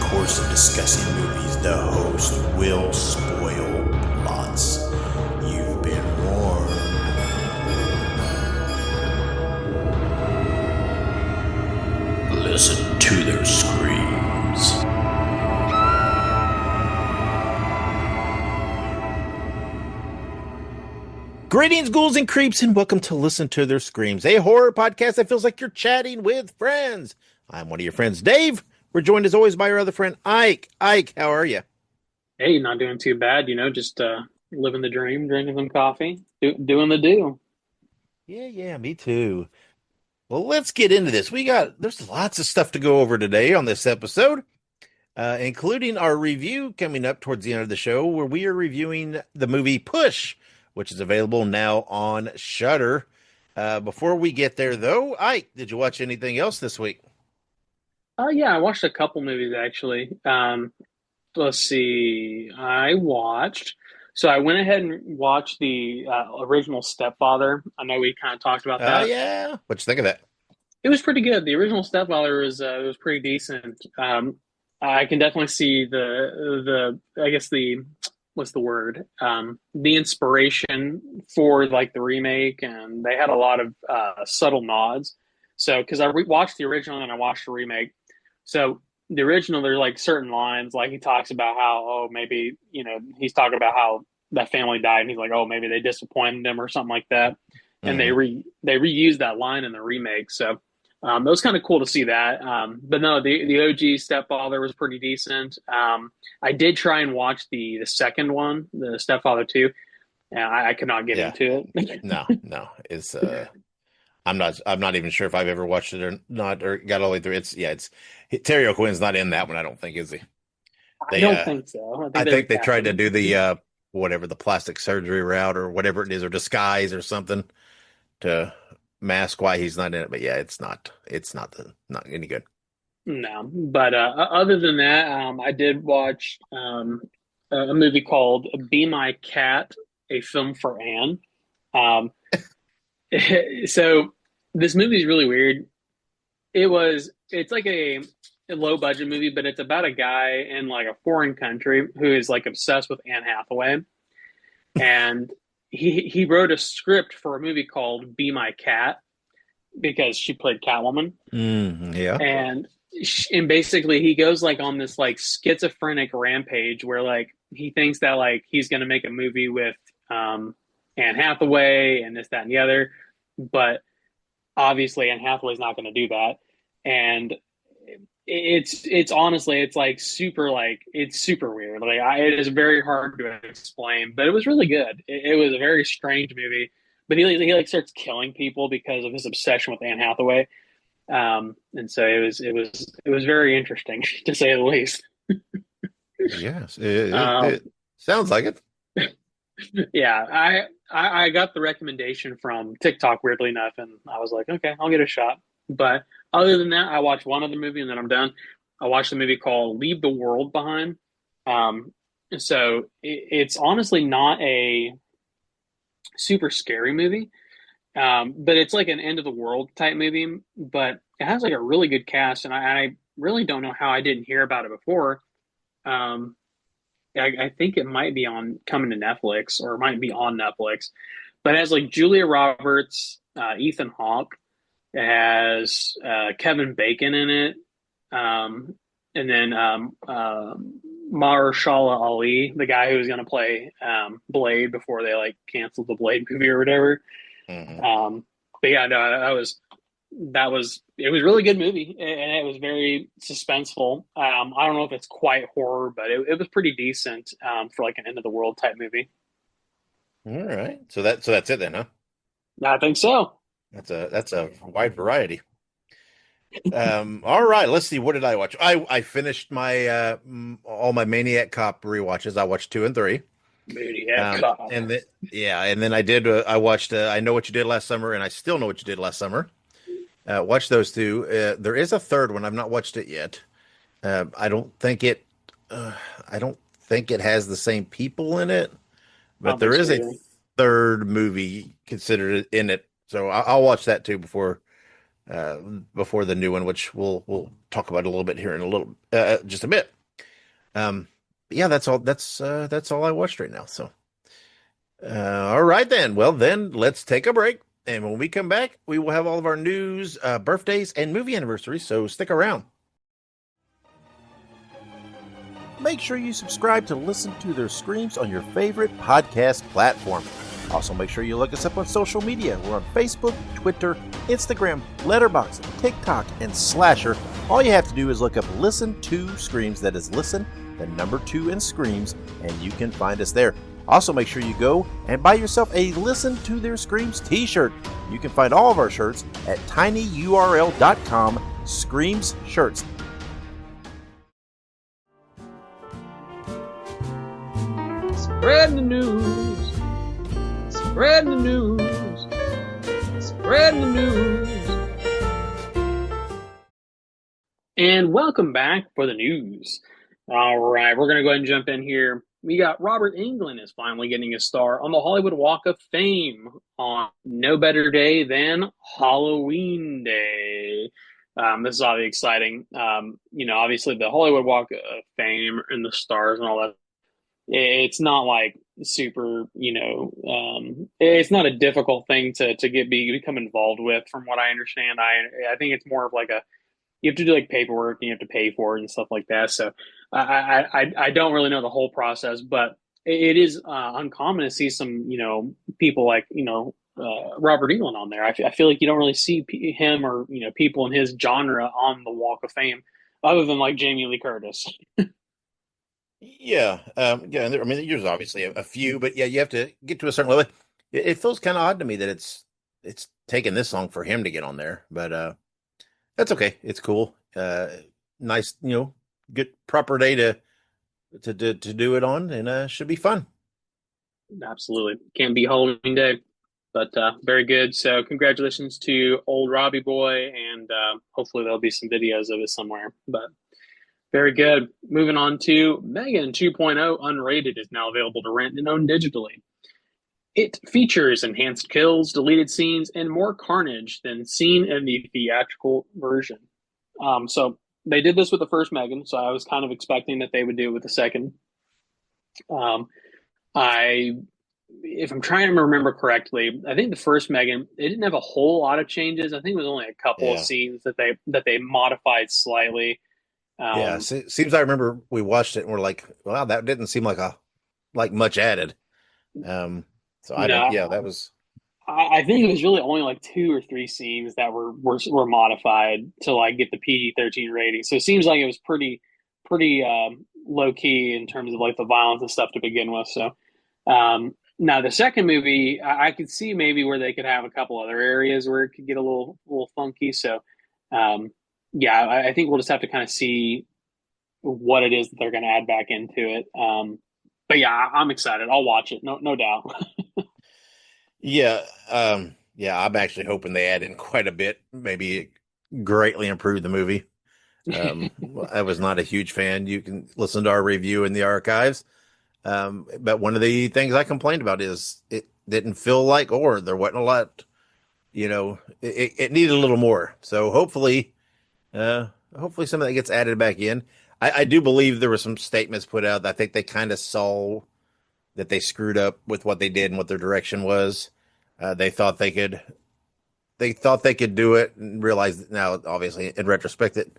course of discussing movies, the host will spoil plots. You've been warned. Listen to their screams. Greetings, ghouls and creeps, and welcome to Listen to Their Screams, a horror podcast that feels like you're chatting with friends. I'm one of your friends, Dave. We're joined as always by our other friend, Ike. Ike, how are you? Hey, not doing too bad, just living the dream, drinking some coffee, doing the do. Yeah, me too. Well, let's get into this. There's lots of stuff to go over today on this episode, including our review coming up towards the end of the show, where we are reviewing the movie Push, which is available now on Shudder. Before we get there, though, Ike, did you watch anything else this week? Yeah, I watched a couple movies actually. Let's see, so I went ahead and watched the original Stepfather. I know we kind of talked about Oh, that. yeah. What'd you think of that? It was pretty good. The original Stepfather was pretty decent. I can definitely see the I guess the what's the word? The inspiration for like the remake, and they had a lot of subtle nods. So because watched the original and I watched the remake, so the original there's like certain lines like he talks about how maybe he's talking about how that family died and he's like maybe they disappointed him or something like that, and Hmm. they reused that line in the remake. So it was kind of cool to see that. But no, the OG Stepfather was pretty decent. I did try and watch the second one, the Stepfather 2, and I could not get Yeah. into it. No. It's I'm not even sure if I've ever watched it or not or got all the way through. It's Terry O'Quinn's not in that one, I don't think, is he? I They don't think so. I I think they're think they tried to recasting do the it. whatever the plastic surgery route or whatever it is, or disguise or something to mask why he's not in it. But yeah, not any good. No, but other than that, I did watch a movie called "Be My Cat," a film for Anne. Um, so this movie is really weird. It's like a low budget movie, but it's about a guy in like a foreign country who is like obsessed with Anne Hathaway, and he wrote a script for a movie called "Be My Cat" because she played Catwoman, Yeah. and and basically he goes like on this like schizophrenic rampage where like he thinks that like he's gonna make a movie with Anne Hathaway and this that and the other, but obviously Anne Hathaway's not going to do that, and it's honestly it's super weird. It is very hard to explain, but it was really good. It was a very strange movie, but he like starts killing people because of his obsession with Anne Hathaway. And so it was very interesting to say the least. Yes. It Um, sounds like it. yeah, I got the recommendation from TikTok weirdly enough, and I was like, okay, I'll get a shot. But other than that, I watched one other movie and then I'm done. I watched a movie called Leave the World Behind. Um, so it's honestly not a super scary movie, but it's like an end of the world type movie. But it has like a really good cast, and I really don't know how I didn't hear about it before. Um, I think it might be on coming to Netflix or it might be on Netflix, but it has like Julia Roberts, Ethan Hawke, it has Kevin Bacon in it, and then Mahershala Ali, the guy who was going to play Blade before they like canceled the Blade movie or whatever. Hmm. Um, but yeah, no, that was it was a really good movie and it was very suspenseful. I don't know if it's quite horror, but it was pretty decent for like an end of the world type movie. All right. So that's it then, huh? I think so. That's a wide variety. All right, let's see. What did I watch? I finished my all my Maniac Cop rewatches. I watched two and three. Maniac Cop. And then yeah, and then I watched I Know What You Did Last Summer and I Still Know What You Did Last Summer. Watched those two. There is a third one. I've not watched it yet. I don't think uh, I don't think it has the same people in it, I but don't there think so is a either. third movie considered in it. So I'll watch that too uh, before the new one, which we'll talk about a little bit here in a little just a bit. Yeah, that's all I watched right now. So, all right then. Well, then let's take a break, and when we come back, we will have all of our news, birthdays, and movie anniversaries. So stick around. Make sure you subscribe to listen to their screams on your favorite podcast platform. Also, make sure you look us up on social media. We're on Facebook, Twitter, Instagram, Letterboxd, TikTok, and Slasher. All you have to do is look up Listen to Screams. That is Listen, the number 2 in Screams, and you can find us there. Also, make sure you go and buy yourself a Listen to Their Screams t-shirt. You can find all of our shirts at tinyurl.com/Screams Shirts. Spreading the news. Spreading the news. Spreading the news. And welcome back for the news. All right, we're going to go ahead and jump in here. We got Robert Englund is finally getting a star on the Hollywood Walk of Fame on no better day than Halloween Day. This is obviously exciting. Obviously the Hollywood Walk of Fame and the stars and all that. It's not like super, it's not a difficult thing to become involved with, from what I understand. I think it's more of like you have to do like paperwork and you have to pay for it and stuff like that. So I don't really know the whole process, but it is uncommon to see some people like Robert Englund on there. I feel like you don't really see him or people in his genre on the Walk of Fame, other than like Jamie Lee Curtis. Yeah, yeah. I mean, there's obviously a few, but yeah, you have to get to a certain level. It feels kind of odd to me that it's taken this long for him to get on there, but that's okay. It's cool. Nice, good proper day to do it on, and should be fun. Absolutely. Can't beat Halloween Day, but very good. So congratulations to old Robbie Boy, and hopefully there'll be some videos of it somewhere. But very good. Moving on to Megan 2.0 Unrated is now available to rent and own digitally. It features enhanced kills, deleted scenes, and more carnage than seen in the theatrical version. So they did this with the first Megan, so I was kind of expecting that they would do it with the second. Um, I, if I'm trying to remember correctly, I think the first Megan, it didn't have a whole lot of changes. I think it was only a couple of Yeah, scenes that they modified slightly. yeah. Um, Seems I remember we watched it and we're like, wow, that didn't seem like much added. Um, so I don't. Yeah, that no, was. I think it was really only like two or three scenes that were modified to like get the PG-13 rating. So it seems like it was pretty low key in terms of like the violence and stuff to begin with. So now the second movie, I could see maybe where they could have a couple other areas where it could get a little funky. So um, yeah, I think we'll just have to kind of see what it is that they're going to add back into it. But yeah, I'm excited. I'll watch it. No doubt. Yeah, yeah. I'm actually hoping they add in quite a bit, maybe greatly improve the movie. I was not a huge fan. You can listen to our review in the archives. But one of the things I complained about is it didn't feel like, or there wasn't a lot, it needed a little more. So uh, hopefully some of that gets added back in. I do believe there were some statements put out. I think they kind of saw that they screwed up with what they did and what their direction was. They thought they could do it and realized now, obviously, in retrospect, that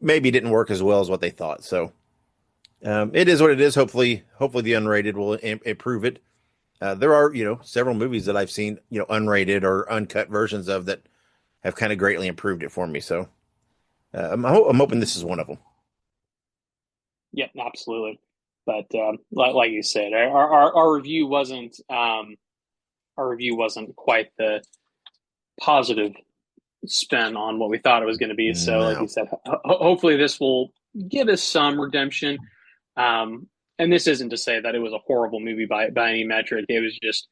maybe didn't work as well as what they thought. So it is what it is. Hopefully, the unrated will improve it. There are, several movies that I've seen, unrated or uncut versions of that have kind of greatly improved it for me. So I'm hoping this is one of them. Yeah, absolutely. But like you said, our review wasn't quite the positive spin on what we thought it was going to be. So, like you No. said, hopefully this will give us some redemption. And this isn't to say that it was a horrible movie by any metric. It was just,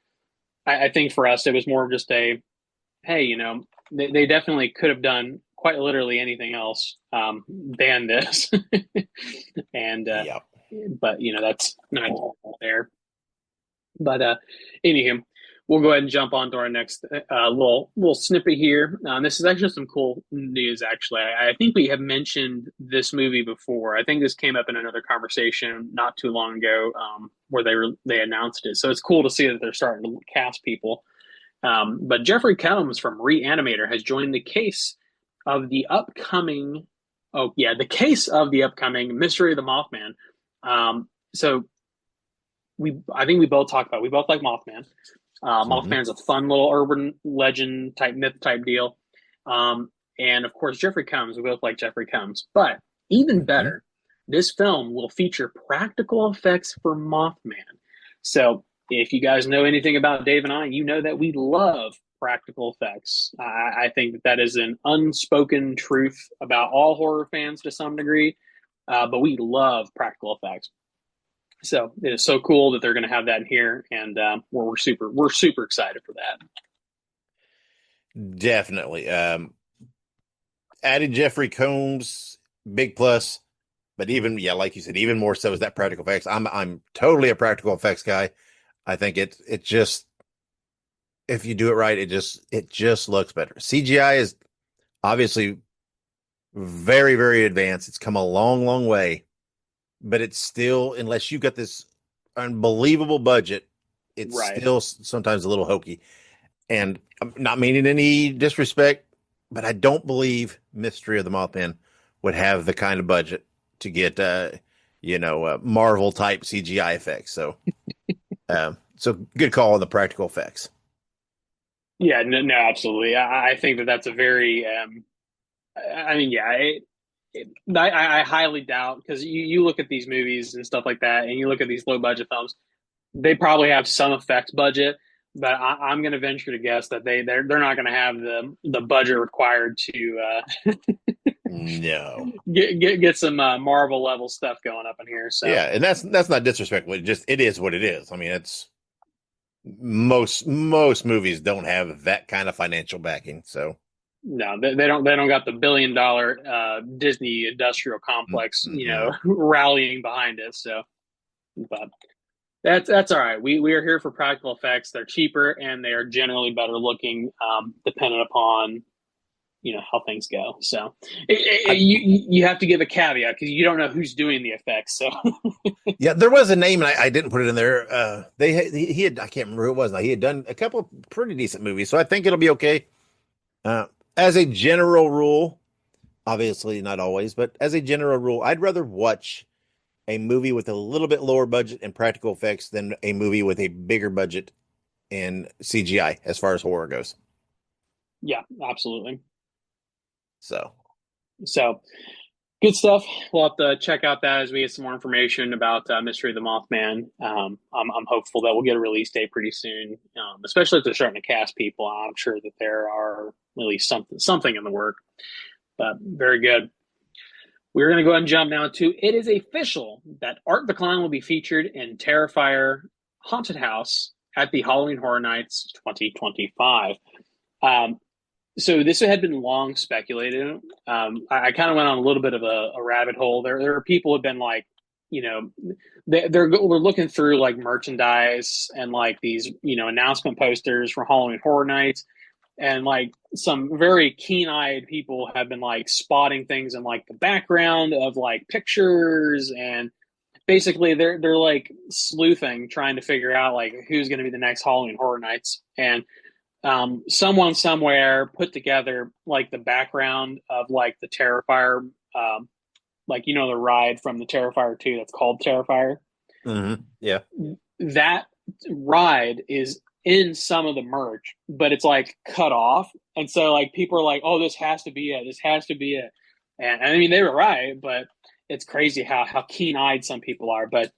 I think for us, it was more of just a, hey, they definitely could have done quite literally anything else than this. And Yeah. but that's not there. But anywho, we'll go ahead and jump on to our next little snippet here. This is actually some cool news. Actually, I think we have mentioned this movie before. I think this came up in another conversation not too long ago, where they announced it. So it's cool to see that they're starting to cast people. But Jeffrey Combs from Reanimator has joined the case of the upcoming. Oh yeah, the case of the upcoming Mystery of the Mothman. So I think we both talked about. We both like Mothman. Hmm. Mothman's a fun little urban legend type myth type deal. And of course, Jeffrey Combs. We both like Jeffrey Combs. But even Hmm. better, this film will feature practical effects for Mothman. So if you guys know anything about Dave and I, you know that we love practical effects. I think that is an unspoken truth about all horror fans to some degree, but we love practical effects. So it is so cool that they're going to have that in here, and we're super excited for that. Definitely. Added Jeffrey Combs, big plus. But even yeah, like you said, even more so is that practical effects. I'm totally a practical effects guy. I think it just if you do it right, it just looks better. CGI is obviously very, very advanced. It's come a long, long way, but it's still, unless you've got this unbelievable budget, it's Right. still sometimes a little hokey. And I'm not meaning any disrespect, but I don't believe Mystery of the Mothman would have the kind of budget to get, Marvel type CGI effects. So good call on the practical effects. Yeah. No. No. Absolutely. I think that that's a very. I mean, yeah. I highly doubt because you look at these movies and stuff like that, and you look at these low budget films. They probably have some effects budget, but I'm going to venture to guess that they're not going to have the budget required to No. get some Marvel level stuff going up in here. So Yeah, and that's not disrespectful. It is what it is. I mean, it's most movies don't have that kind of financial backing. So, no, they don't got the $1 billion Disney industrial complex, mm-mm. rallying behind it. So, but that's all right. We are here for practical effects. They're cheaper and they are generally better looking, depending upon how things go. So I, you have to give a caveat because you don't know who's doing the effects. So yeah, there was a name and I didn't put it in there. He had I can't remember who it was now. He had done a couple of pretty decent movies, so I think it'll be okay. As a general rule, obviously not always, but as a general rule, I'd rather watch a movie with a little bit lower budget and practical effects than a movie with a bigger budget and CGI as far as horror goes. yeah, absolutely. So, So good stuff. We'll have to check out that as we get some more information about Mystery of the Mothman. I'm hopeful that we'll get a release date pretty soon, especially if they're starting to cast people. I'm sure that there are at least something in the work. But very good. We're going to go ahead and jump now to it is official that Art the Clown will be featured in Terrifier Haunted House at the Halloween Horror Nights 2025. Um, so this had been long speculated. I kind of went on a little bit of a rabbit hole. There are people who have been like, you know, we're looking through like merchandise and like these announcement posters for Halloween Horror Nights, and like some very keen-eyed people have been like spotting things in like the background of like pictures, and basically they're like sleuthing, trying to figure out like who's going to be the next Halloween Horror Nights. And someone somewhere put together like the background of like the Terrifier, like the ride from the Terrifier 2 that's called Terrifier. yeah. That ride is in some of the merch, but it's like cut off. And so like people are like, oh, this has to be it. This has to be it. And I mean, they were right, but it's crazy how keen eyed some people are. But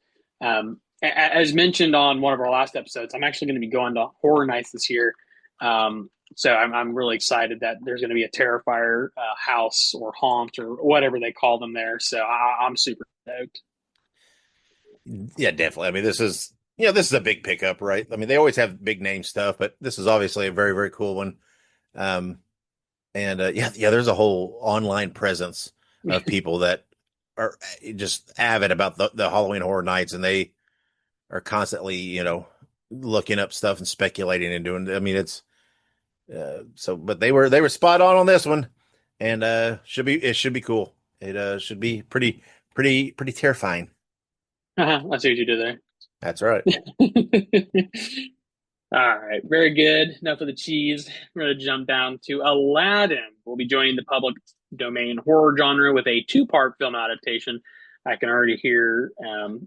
as mentioned on one of our last episodes, I'm actually going to be going to Horror Nights this year. So I'm really excited that there's going to be a Terrifier house or haunt or whatever they call them there. So I'm super stoked. Yeah, definitely. I mean, this is a big pickup, right? I mean, they always have big name stuff, but this is obviously a very, very cool one. Um, and yeah, there's a whole online presence of people that are just avid about the Halloween Horror Nights, and they are constantly, looking up stuff and speculating and doing. I mean, it's so, but they were spot on this one, and should be cool. It should be pretty terrifying. I see what you did That's right. there. All right, very good. Enough of the cheese. We're going to jump down to Aladdin. We'll be joining the public domain horror genre with a two-part film adaptation. I can already hear,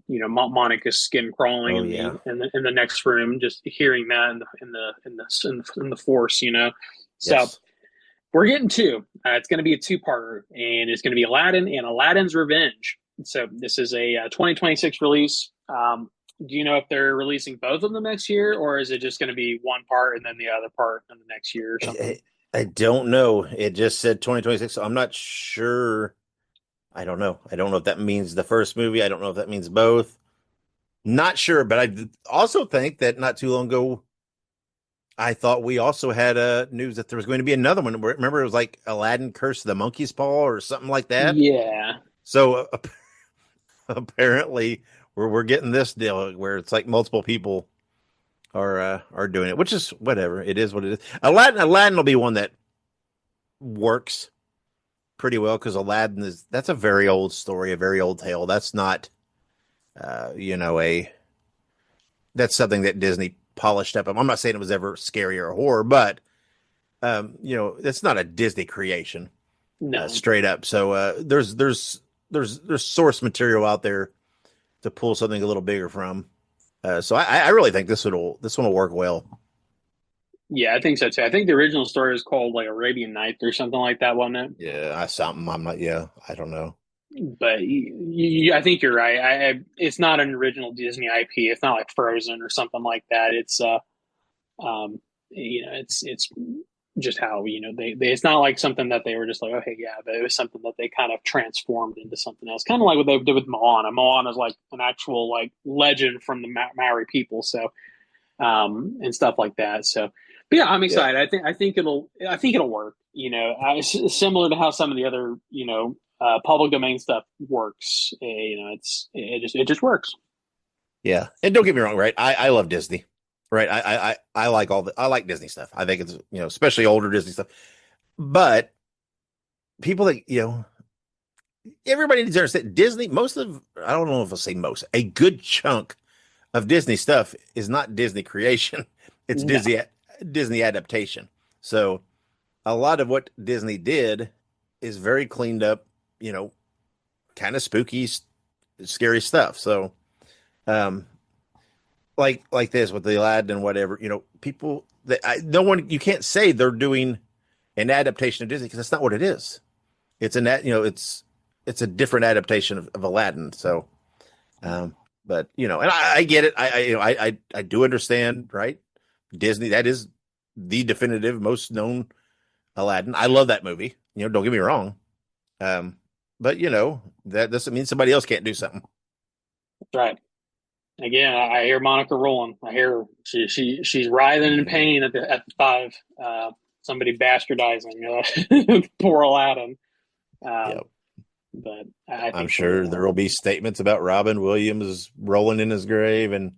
Monica's skin crawling Oh in yeah. the next room, just hearing that in the force, So Yes. we're getting two. It's going to be a two-parter, and it's going to be Aladdin and Aladdin's Revenge. So this is a 2026 release. Do you know if they're releasing both of them next year, or is it just going to be one part and then the other part in the next year or something? I, I don't know. It just said 2026, so I'm not sure. I don't know. I don't know if that means the first movie. I don't know if that means both. Not sure, but I also think that not too long ago, I thought we also had news that there was going to be another one. Remember, it was like Aladdin Curse of the Monkey's Paw or something like that. Yeah, So apparently, we're getting this deal where it's like multiple people are doing it, which is whatever. It is what it is. Aladdin will be one that works pretty well because Aladdin that's a very old story, a very old tale. That's not a that's something that Disney polished up. I'm not saying it was ever scary or horror, but it's not a Disney creation, no, straight up. So there's source material out there to pull something a little bigger from. So I really think this one will work well. yeah, I think so too. I think the original story is called like Arabian Nights or something like that, wasn't it? Yeah, I something I'm not. Yeah, I don't know. But I think you're right. It's not an original Disney IP. It's not like Frozen or something like that. Um, it's just how they it's not like something that they were just like, okay, yeah, but it was something that they kind of transformed into something else, kind of like what they did with Moana. Moana is like an actual like legend from the Maori people, so and stuff like that. So, but yeah, I'm Yeah, excited. I think it'll work. Similar to how some of the other public domain stuff works. It just works. yeah. And don't get me wrong, right? I love Disney, right? I like I like Disney stuff. I think it's especially older Disney stuff. But people that everybody needs to understand Disney. Most of I don't know if I'll say most. A good chunk of Disney stuff is not Disney creation. It's No, Disney adaptation. So a lot of what Disney did is very cleaned up, you know, kind of spooky, scary stuff. So, um, like this with the Aladdin and whatever, people that no one you can't say they're doing an adaptation of Disney because that's not what it is. It's it's a different adaptation of Aladdin. So, um, but and I get it. I do understand, right? Disney, that is the definitive, most known Aladdin. I love that movie. Don't get me wrong. Um, but that doesn't mean somebody else can't do something. that's right. Again, I hear Monica rolling. I hear her. She's writhing in Mhm. pain at the five. Somebody bastardizing poor Aladdin. Um, Yep. but I I'm think she'll do sure there well. will be statements about Robin Williams rolling in his grave and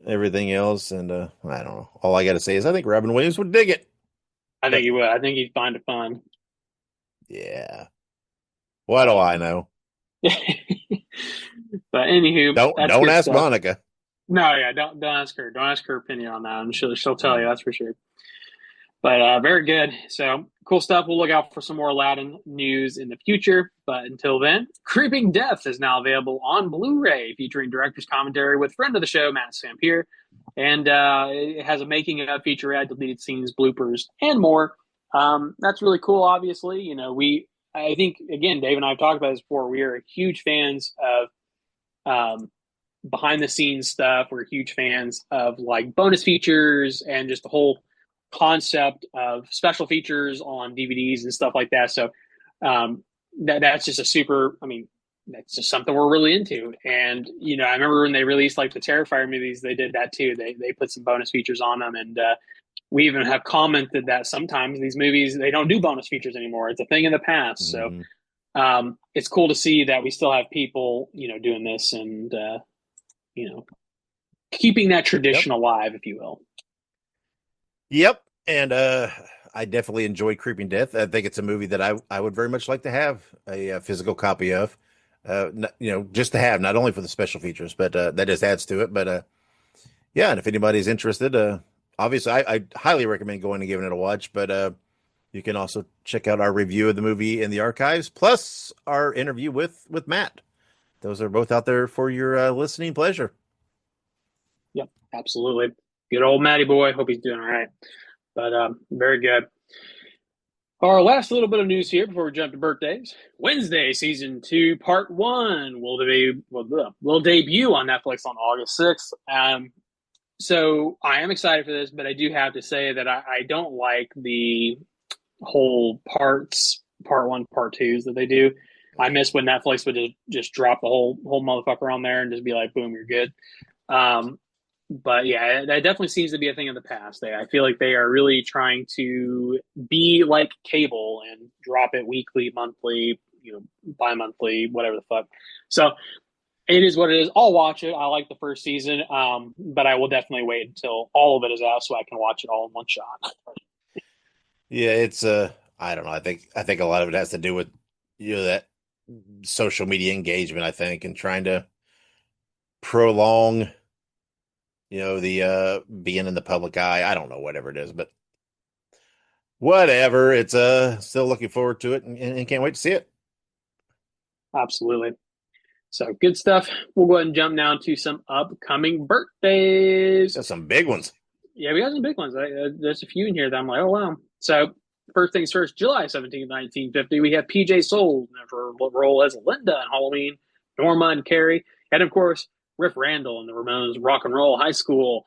everything else. And I don't know. All I got to say is I think Robin Williams would dig it. I think But he would. I think he'd find it fun. yeah, what do But I know? but anywho, that's Don't good ask stuff. Monica. No, yeah, don't ask her. Don't ask her opinion on that. And she'll tell you, Mm. that's for sure. But very good. So cool stuff. We'll look out for some more Aladdin news in the future. But until then, Creeping Death is now available on Blu-ray, featuring director's commentary with friend of the show Matt Sampier, and it has a making of, featurette, deleted scenes, bloopers, and more. That's really cool. Obviously, I think again, Dave and I have talked about this before. We are huge fans of um, behind the scenes stuff. We're huge fans of like bonus features and just the whole concept of special features on DVDs and stuff like that. So that's just a super. I mean, that's just something we're really into. And I remember when they released like the Terrifier movies, they did that too. They put some bonus features on them, and we even have commented that sometimes these movies they don't do bonus features anymore. It's a thing in the past. So Mhm. it's cool to see that we still have people doing this, and you know keeping that Yep. tradition alive, if you will. Yep. And I definitely enjoy Creeping Death. I think it's a movie that I would very much like to have a physical copy of. Just to have, not only for the special features, but that just adds to it. But yeah, and if anybody's interested, obviously I highly recommend going and giving it a watch. But you can also check out our review of the movie in the archives, plus our interview with Matt. Those are both out there for your listening pleasure. Yep, absolutely. Good old Matty boy. Hope he's doing all right. But very good. Our last little bit of news here before we jump to birthdays. Wednesday, season two, part one will debut on Netflix on August 6th. So I am excited for this, but I do have to say that I don't like the whole part one, part twos that they do. I miss when Netflix would just drop the whole motherfucker on there and just be like, boom, you're good. Um, but yeah, that definitely seems to be a thing of the past. I feel like they are really trying to be like cable and drop it weekly, monthly, bi-monthly, whatever the fuck. So it is what it is. I'll watch it. I like the first season, but I will definitely wait until all of it is out so I can watch it all in one shot. Yeah, it's I don't know. I think a lot of it has to do with that social media engagement, I think, and trying to prolong, the being in the public eye. I don't know, whatever it is, but whatever. It's still looking forward to it and can't wait to see it. Absolutely. So good stuff. We'll go ahead and jump now to some upcoming birthdays. Got some big ones. Yeah, we got some big ones. There's a few in here that I'm like, oh wow. So first things first, July 17th, 1950, we have PJ Soles in her role as Linda in Halloween, Norma and Carrie, and of course Riff Randall in the Ramones Rock and Roll High School.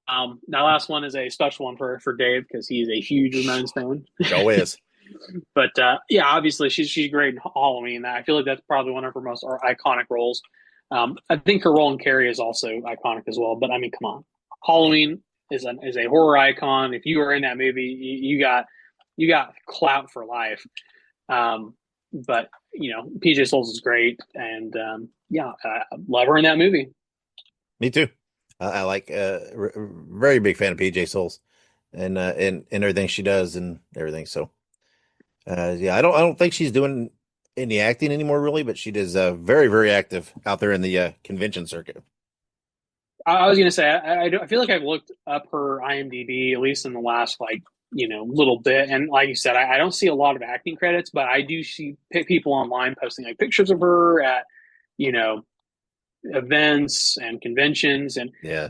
That last one is a special one for Dave because he is a huge Ramones fan. Show is. But yeah, obviously she's great in Halloween. I feel like that's probably one of her most iconic roles. I think her role in Carrie is also iconic as well. But I mean, come on, Halloween is a horror icon. If you were in that movie, you got clout for life. But PJ Souls is great, and yeah, I love her in that movie. Me too. I like very big fan of PJ Souls and everything she does and everything. So yeah, I don't think she's doing any acting anymore really, but she is very very active out there in the convention circuit. I was gonna say I feel like I've looked up her IMDb at least in the last little bit, and like you said, I don't see a lot of acting credits, but I do see people online posting like pictures of her at you know events and conventions, and Yeah,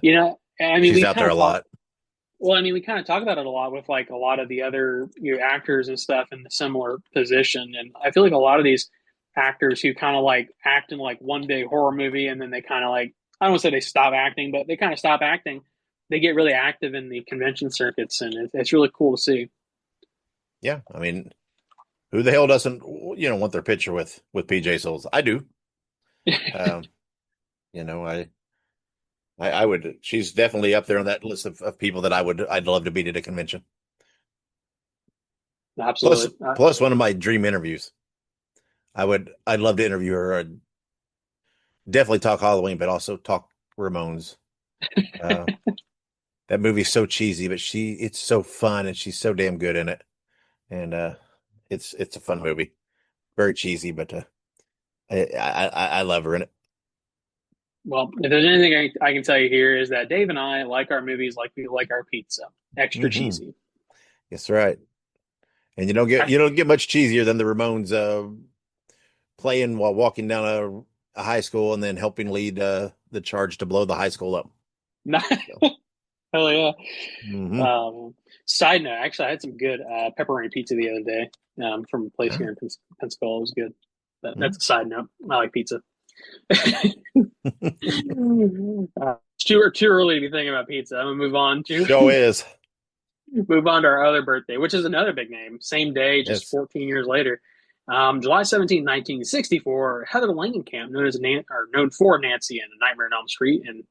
I mean she's we out kind there a of talk. lot. Well, I mean we kind of talk about it a lot with like a lot of the other actors and stuff in the similar position, and I feel like a lot of these actors who kind of like act in like one big horror movie and then they kind of like I don't want to say they stop acting, but they kind of stop acting. They get really active in the convention circuits, and it's really cool to see. Yeah, I mean, who the hell doesn't want their picture with PJ Souls? I do. Um, you know, I would. She's definitely up there on that list of people that I'd love to meet at a convention. Plus, Absolutely. plus one of my dream interviews. I'd love to interview her. I'd definitely talk Halloween, but also talk Ramones. Uh, that movie's so cheesy, but it's so fun and she's so damn good in it. And it's a fun movie. Very cheesy, but I love her in it. Well, if there's anything I can tell you here is that Dave and I like our movies like we like our pizza, extra Hmm. cheesy. That's right. And you don't get much cheesier than the Ramones playing while walking down a high school and then helping lead the charge to blow the high school up. So, Hell yeah. hmm Um, Side note, actually, I had some good pepperoni pizza the other day from a place here yeah. in Pensacola. It was good. That's Mhm. a side note. I like pizza. It's too early to be thinking about pizza. I'm gonna Show is. move on to our other birthday, which is another big name. Same day, just Yes. 14 years later. July 17th, 1964, Heather Langenkamp, known for Nancy in Nightmare on Elm Street and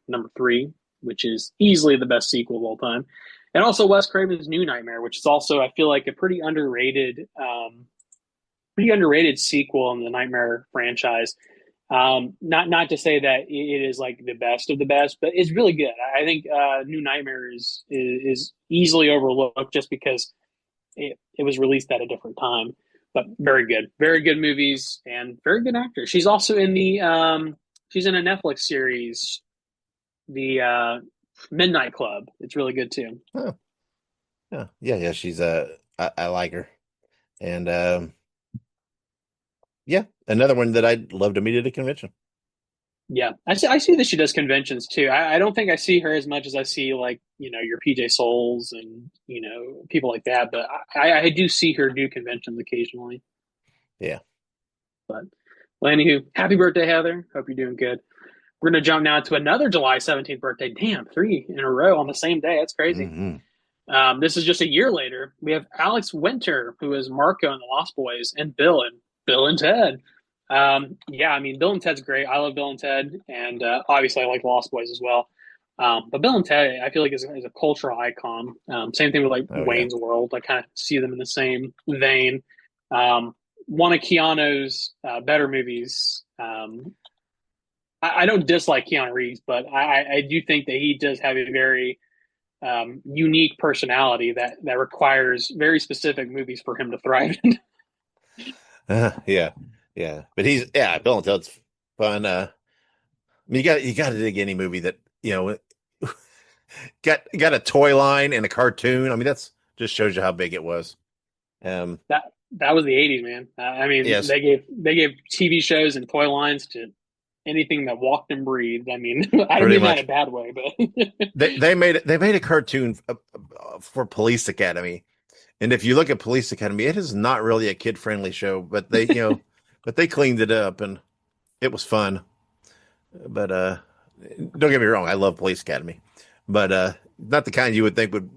number three, which is easily the best sequel of all time, and also Wes Craven's New Nightmare, which is also I feel like a pretty underrated sequel in the Nightmare franchise. Not to say that it is like the best of the best, but it's really good. I think New Nightmare is easily overlooked just because it was released at a different time. But very good movies and very good actor. She's also in the she's in a Netflix series, the Midnight Club. It's really good too. Huh. Yeah. She's I like her, and yeah, another one that I'd love to meet at a convention. Yeah, I see that she does conventions too. I don't think I see her as much as I see like your PJ Souls and people like that. But I do see her do conventions occasionally. Yeah. But well, anywho, happy birthday, Heather. Hope you're doing good. We're gonna jump now to another July 17th birthday. Damn, three in a row on the same day. That's crazy. Hmm. This is just a year later. We have Alex Winter, who is Marco in The Lost Boys, and Bill and Ted. Yeah, I mean, Bill and Ted's great. I love Bill and Ted, and obviously I like Lost Boys as well. But Bill and Ted, I feel like is a cultural icon. Same thing with like Oh yeah. Wayne's World. I kind of see them in the same vein. Um, One of Keanu's better movies. I don't dislike Keanu Reeves, but I do think that he does have a very unique personality that requires very specific movies for him to thrive in. Yeah. Yeah. But Bill and Ted's fun. I mean, you got to dig any movie that got a toy line and a cartoon. I mean, that's just shows you how big it was. Um, That was the '80s, man. I mean, yes, they gave TV shows and toy lines to anything that walked and breathed. I mean, I don't pretty mean that in much. a bad way, but They made a cartoon for Police Academy, and if you look at Police Academy, it is not really a kid friendly show, but they cleaned it up and it was fun. But don't get me wrong, I love Police Academy, but not the kind you would think would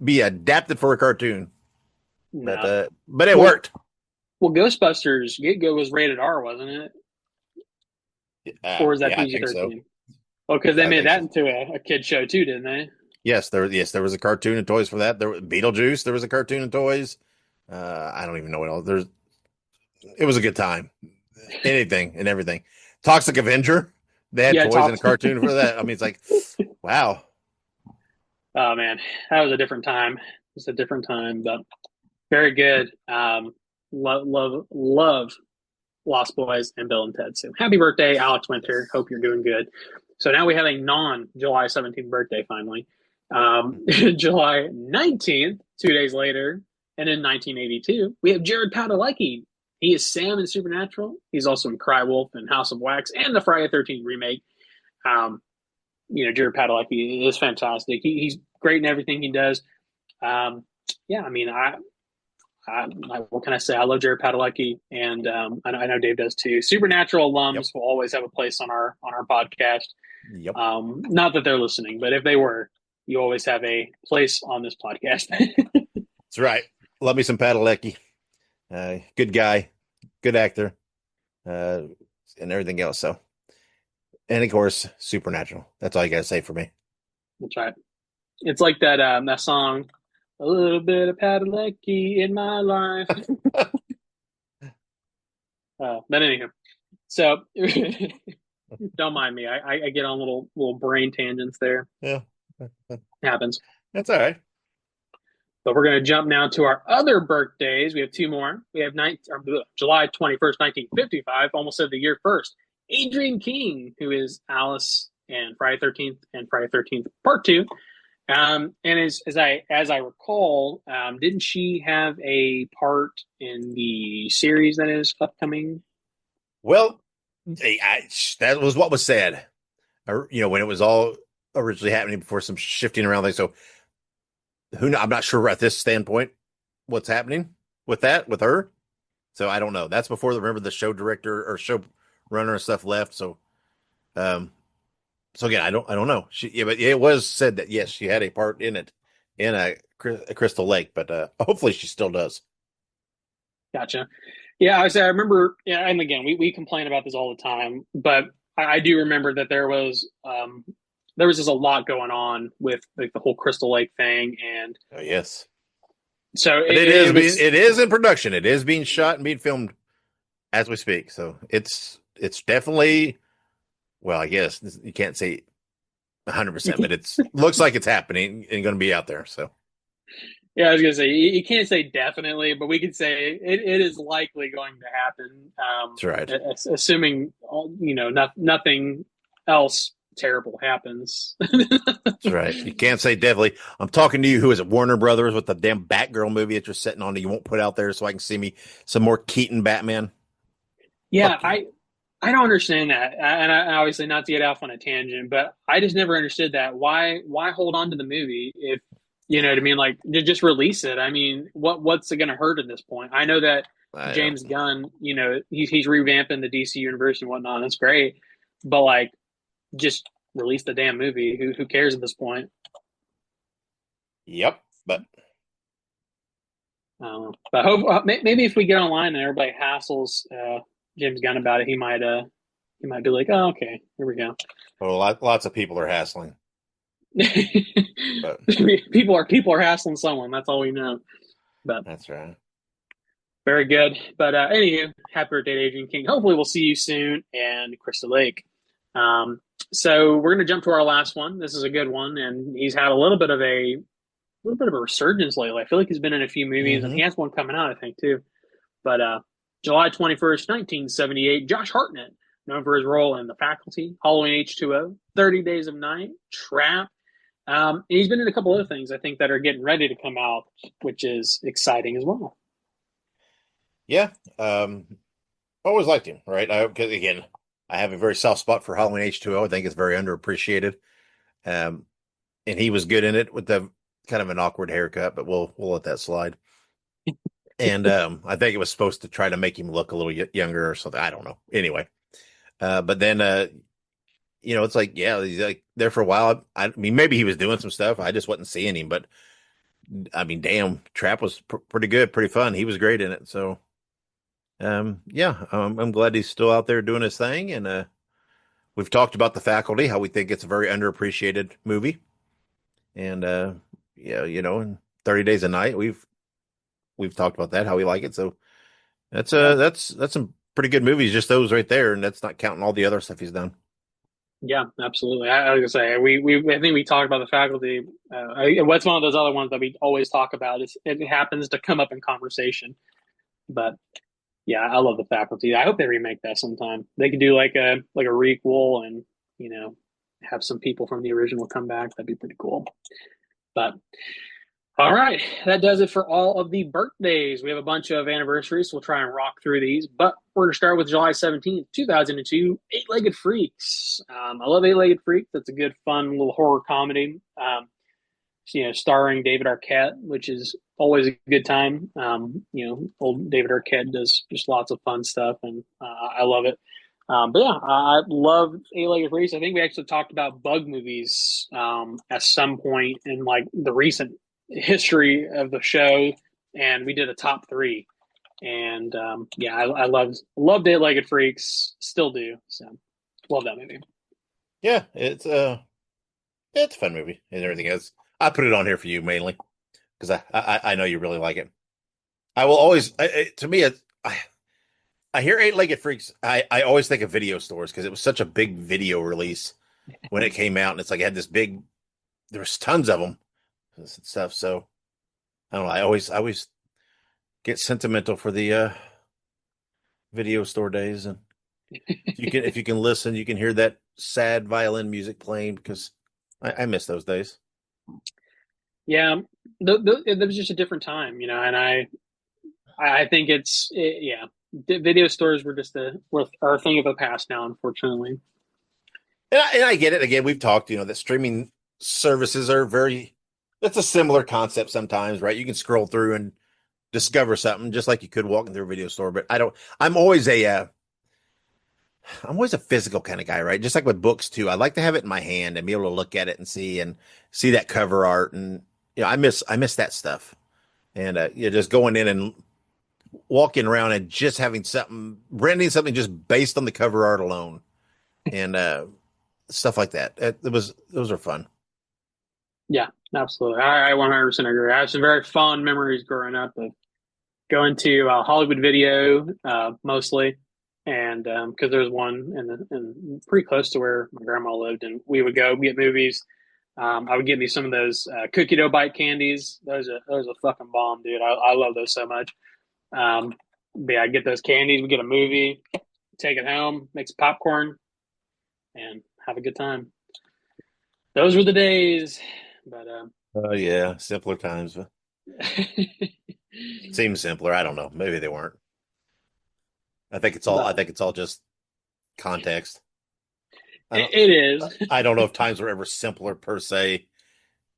be adapted for a cartoon. But no. it Well, worked. Ghostbusters Get Go was rated R, wasn't it? Or was that Yeah, I PG think so. 13? Well, because they I made think that so. into a kid show too, didn't they? Yes, there was a cartoon and toys for that. There was Beetlejuice. There was a cartoon and toys. I don't even know what else. It was a good time. Anything and everything. Toxic Avenger. They had Yeah, toys and top. a cartoon for that. I mean, it's like, wow. Oh man, that was a different time. It's a different time, but very good. Love Lost Boys and Bill and Ted. So happy birthday, Alex Winter. Hope you're doing good. So now we have a non-July 17th birthday finally. July 19th, 2 days later, and in 1982, we have Jared Padalecki. He is Sam in Supernatural. He's also in Cry Wolf and House of Wax and the Friday the 13th remake. Um, Jared Padalecki is fantastic. He's great in everything he does. Yeah, I mean, what can I say? I love Jared Padalecki, and I know Dave does too. Supernatural Yep. alums will always have a place on our podcast. Yep. Not that they're listening, but if they were, you always have a place on this podcast. That's right. Love me some Padalecki. Good guy, good actor, uh, and everything else. So, and of course, Supernatural. That's all you got to say for me. That's right. It's like that song, "A Little Bit of Padalecki in My Life." But anywho, so don't mind me. I get on little brain tangents there. Yeah, Happens. that's all right. But we're going to jump now to our other birthdays. We have two more. We have July 21st, 1955, almost said the year first. Adrienne King, who is Alice and Friday 13th and Friday 13th Part 2. And as I recall, didn't she have a part in the series that is upcoming? Well, that was what was said. When it was all originally happening before some shifting around things. So I'm not sure at this standpoint what's happening with that with her. So I don't know. That's before remember the show director or show runner and stuff left. Um, so again, I don't know. But it was said that yes, she had a part in it in a Crystal Lake, but hopefully she still does. Gotcha. Yeah, I remember. Yeah, and again, we complain about this all the time, but I do remember that there was just a lot going on with like the whole Crystal Lake thing, and Oh, yes, so but it was it is in production. It is being shot and being filmed as we speak. So it's definitely, well, I guess you can't say 100%, but You it's looks like it's happening and going to be out there. So Yeah, I was gonna say you can't say definitely, but we could say it is likely going to happen. that's right. Assuming nothing else terrible happens. That's right. You can't say definitely. I'm talking to you, who is it, Warner Brothers, with the damn Batgirl movie that you're sitting on that you won't put out there so I can see me some more Keaton Batman. Yeah, Fuck you. I don't understand that, and obviously not to get off on a tangent, but I just never understood that. Why hold on to the movie if you know what I mean? Like just release it. I mean, what's it going to hurt at this point? I know that I don't. James Gunn, he's revamping the DC universe and whatnot. That's great, but like just release the damn movie. Who cares at this point? Yep. But I don't know. But hope maybe if we get online and everybody hassles James Gunn about it, he might be like, oh okay, here we go. well, lots of people are hassling. But people are hassling someone. That's all we know. But that's right. very good. But anywho, happy birthday, to Adrian King. Hopefully, we'll see you soon, and Crystal Lake. So we're going to jump to our last one. This is a good one, and he's had a little bit of a resurgence lately. I feel like he's been in a few movies, and he Hmm. has one coming out, I think, too. But July 21st, 1978, Josh Hartnett, known for his role in The Faculty, Halloween H2O, 30 Days of Night, Trap. And he's been in a couple other things I think that are getting ready to come out, which is exciting as well. Yeah. Always liked him, right? Because again, I have a very soft spot for Halloween H2O. I think it's very underappreciated. Um, and he was good in it with the kind of an awkward haircut, but we'll let that slide. And I think it was supposed to try to make him look a little younger or something. I don't know. Anyway, but then it's like, yeah, he's like there for a while. I mean, maybe he was doing some stuff. I just wasn't seeing him. But I mean, damn, Trap was pretty good, pretty fun. He was great in it. So yeah, I'm glad he's still out there doing his thing. And we've talked about The Faculty, how we think it's a very underappreciated movie. And yeah, and 30 Days a Night, we've talked about that, how we like it. So that's Yeah, that's some pretty good movies, just those right there, and that's not counting all the other stuff he's done. yeah, absolutely. I was gonna say I think we talked about The Faculty. What's one of those other ones that we always talk about? It happens to come up in conversation, but yeah, I love The Faculty. I hope they remake that sometime. They could do like a requel and you know have some people from the original come back. That'd be pretty cool. But all right, that does it for all of the birthdays. We have a bunch of anniversaries, so we'll try and rock through these. But we're going to start with July 17th, 2002, Eight-Legged Freaks. I love Eight-Legged Freaks. That's a good, fun little horror comedy, starring David Arquette, which is always a good time. Old David Arquette does just lots of fun stuff, and I love it. But yeah, I love Eight-Legged Freaks. I think we actually talked about bug movies at some point in like the recent history of the show, and we did a top three. And yeah, I loved Eight-Legged Freaks, still do. So love that movie. Yeah, it's a fun movie and everything else. I put it on here for you mainly because I know you really like it. I will always to me I hear Eight Legged Freaks. I always think of video stores because it was such a big video release when it came out, and it's like it had this big. There was tons of them and stuff. So I don't know. I always get sentimental for the video store days, and if you can listen, you can hear that sad violin music playing because I miss those days. Yeah, it was just a different time, and I think yeah, video stores were just are a thing of the past now, unfortunately. And I get it. Again, we've talked, that streaming services are very, it's a similar concept sometimes, right? You can scroll through and discover something just like you could walking through a video store. But I'm always I'm always a physical kind of guy, right? Just like with books too. I like to have it in my hand and be able to look at it and see that cover art. And, I miss that stuff. And, just going in and walking around and just having renting something just based on the cover art alone. And, stuff like that. Those are fun. Yeah, absolutely. I 100% agree. I have some very fond memories growing up of going to Hollywood Video mostly. and because there's one in pretty close to where my grandma lived, and we would go get movies. I would get me some of those cookie dough bite candies. Those are fucking bomb, dude. I love those so much. But yeah, I get those candies. We get a movie, take it home, make some popcorn, and have a good time. Those were the days. But Oh yeah, simpler times. Seems simpler. I don't know. Maybe they weren't. I think it's all. I but think it's all just context. I don't. it is. I don't know if times were ever simpler per se.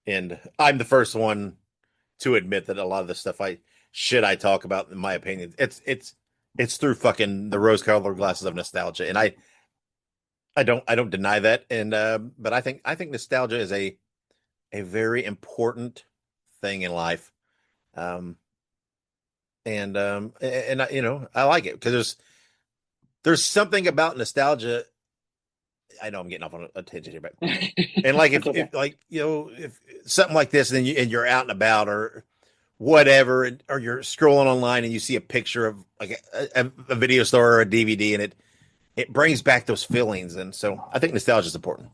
And I'm the first one to admit that a lot of the stuff I talk about, in my opinion, it's through fucking the rose-colored glasses of nostalgia, and I don't deny that. And but I think nostalgia is a very important thing in life. Um, and I like it because there's something about nostalgia. I know I'm getting off on a tangent here, but and like That's okay. if like if something like this, and you're out and about or whatever, or you're scrolling online and you see a picture of like a video store or a DVD, and it brings back those feelings, and so I think nostalgia is important.